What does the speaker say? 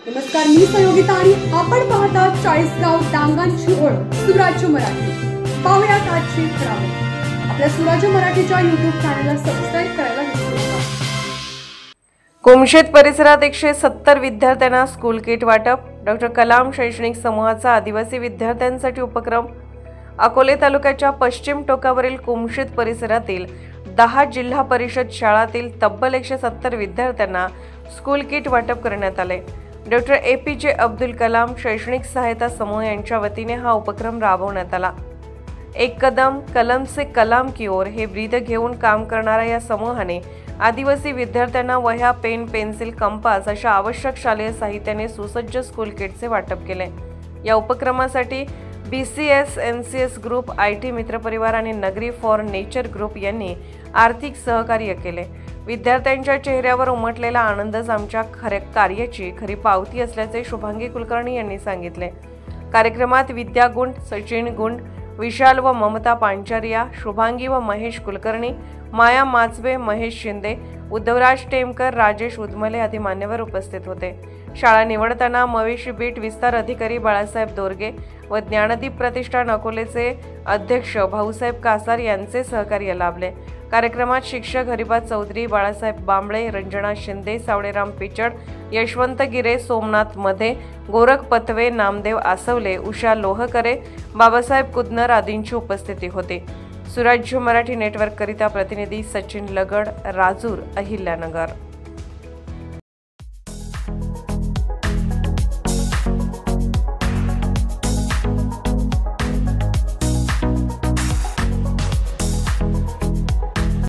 नमस्कार, मी सहयोगिता आणि आपण पाहता चाळीसगाव डांगांची ओळख सुराज्य मराठी। पाहुयात आजची खबरं। आपल्या सुराज्य मराठीच्या YouTube चॅनलला सबस्क्राइब करायला विसरू नका। कुमशेत परिसरात 170 विद्यार्थ्यांना स्कूल किट वाटप। डॉक्टर कलाम शैक्षणिक समूहाचा आदिवासी विद्यार्थ्यांसाठी उपक्रम। अकोले तालुक्याच्या पश्चिम टोकावरील कुमशेत परिसरातील 10 जिल्हा परिषद शाळांतील तब्बल 170 विद्यार्थ्यांना स्कूल किट वाटप करण्यात आले। डॉक्टर APJ अब्दुल कलाम शैक्षणिक सहायता समूह यांच्या वतीने हा उपक्रम राबवण्यात आला। एक कदम कलम से कलाम की ओर हे ब्रीद घेऊन काम करणाऱ्या या समूहाने आदिवासी विद्यार्थ्यांना वह्या, पेन, पेन्सिल, कंपास अशा आवश्यक शालेय साहित्याने सुसज्ज स्कूल किटचे वाटप केले। या उपक्रमासाठी BCS NCS ग्रुप, IT मित्र परिवार आणि नगरी फॉर नेचर ग्रुप यांनी आर्थिक सहकार्य केले। विद्यार्थ्यांच्या चेहऱ्यावर उमटलेला आनंदच आमच्या कार्याची खरी पावती असल्याचे शुभांगी कुलकर्णी यांनी सांगितले। कार्यक्रमात विद्या गुंड, सचिन गुंड, विशाल व ममता पांचारिया, शुभांगी व महेश कुलकर्णी, माया माचवे, महेश शिंदे, उद्धवराज टेमकर, राजेश उदमले आदी मान्यवर उपस्थित होते। शाळा निवडताना मवेशी बीट विस्तार अधिकारी बाळासाहेब दोरगे व ज्ञानदीप प्रतिष्ठान अकोलेचे अध्यक्ष भाऊसाहेब कासार यांचे सहकार्य लाभले। कार्यक्रमात शिक्षक हरिभात चौधरी, बाळासाहेब बांबळे, रंजना शिंदे, सावळेराम पिचड, यशवंत गिरे, सोमनाथ मध्ये, गोरख पथवे, नामदेव आसवले, उषा लोहकरे, बाबासाहेब कुदनर आदींची उपस्थिती होती। सुराज्य मराठी नेटवर्क करिता प्रतिनिधी सचिन लगड, राजूर, अहिल्यानगर।